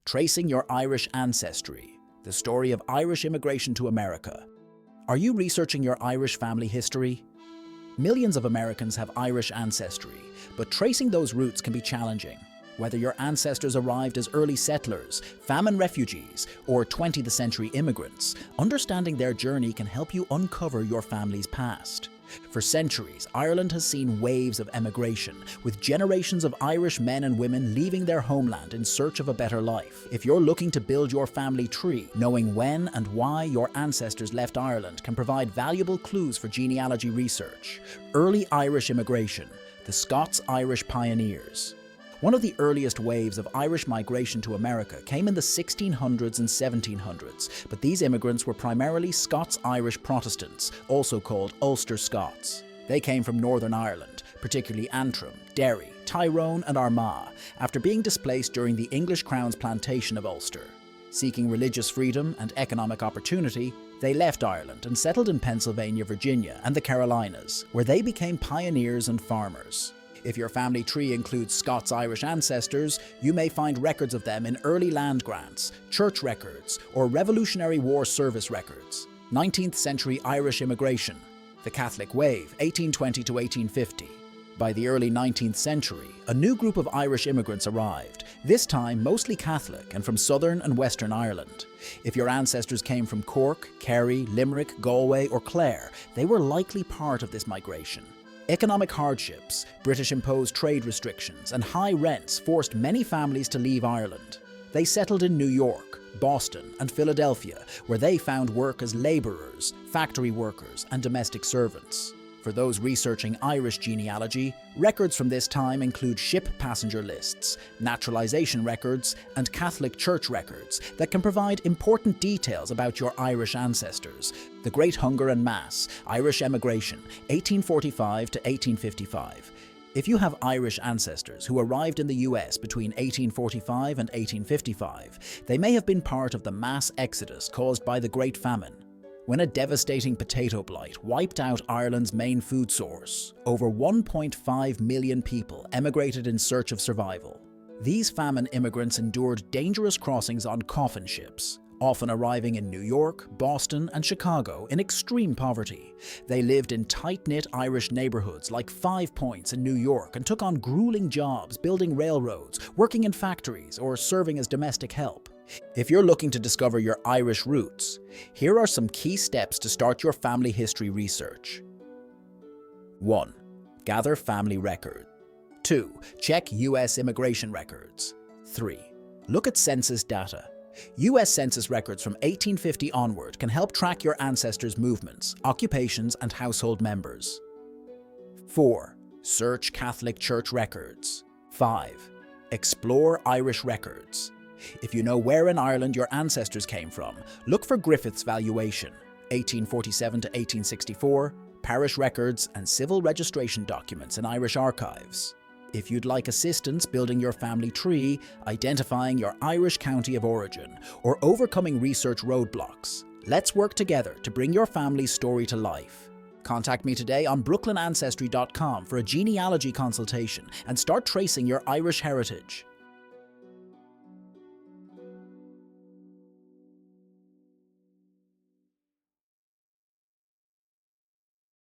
Tracing Your Irish Ancestry, the story of Irish immigration to America. Are you researching your Irish family history? Millions of Americans have Irish ancestry, but tracing those roots can be challenging. Whether your ancestors arrived as early settlers, famine refugees, or 20th century immigrants, understanding their journey can help you uncover your family's past. For centuries, Ireland has seen waves of emigration, with generations of Irish men and women leaving their homeland in search of a better life. If you're looking to build your family tree, knowing when and why your ancestors left Ireland can provide valuable clues for genealogy research. Early Irish immigration, the Scots-Irish pioneers. One of the earliest waves of Irish migration to America came in the 1600s and 1700s, but these immigrants were primarily Scots-Irish Protestants, also called Ulster Scots. They came from Northern Ireland, particularly Antrim, Derry, Tyrone and Armagh, after being displaced during the English Crown's plantation of Ulster. Seeking religious freedom and economic opportunity, they left Ireland and settled in Pennsylvania, Virginia and the Carolinas, where they became pioneers and farmers. If your family tree includes Scots-Irish ancestors, you may find records of them in early land grants, church records, or Revolutionary War service records. 19th century Irish immigration, the Catholic Wave, 1820 to 1850. By the early 19th century, a new group of Irish immigrants arrived, this time mostly Catholic and from Southern and Western Ireland. If your ancestors came from Cork, Kerry, Limerick, Galway, or Clare, they were likely part of this migration. Economic hardships, British-imposed trade restrictions, and high rents forced many families to leave Ireland. They settled in New York, Boston, and Philadelphia, where they found work as labourers, factory workers, and domestic servants. For those researching Irish genealogy, records from this time include ship passenger lists, naturalisation records, and Catholic Church records that can provide important details about your Irish ancestors. The Great Hunger and Mass, Irish Emigration, 1845 to 1855. If you have Irish ancestors who arrived in the US between 1845 and 1855, they may have been part of the mass exodus caused by the Great Famine. When a devastating potato blight wiped out Ireland's main food source, over 1.5 million people emigrated in search of survival. These famine immigrants endured dangerous crossings on coffin ships, often arriving in New York, Boston, and Chicago in extreme poverty. They lived in tight-knit Irish neighborhoods like Five Points in New York and took on grueling jobs building railroads, working in factories, or serving as domestic help. If you're looking to discover your Irish roots, here are some key steps to start your family history research. 1. Gather family records. 2. Check US immigration records. 3. Look at census data. US census records from 1850 onward can help track your ancestors' movements, occupations, and household members. 4. Search Catholic Church records. 5. Explore Irish records. If you know where in Ireland your ancestors came from, look for Griffith's valuation, 1847 to 1864, parish records, and civil registration documents in Irish archives. If you'd like assistance building your family tree, identifying your Irish county of origin, or overcoming research roadblocks, let's work together to bring your family's story to life. Contact me today on brooklynancestry.com for a genealogy consultation and start tracing your Irish heritage.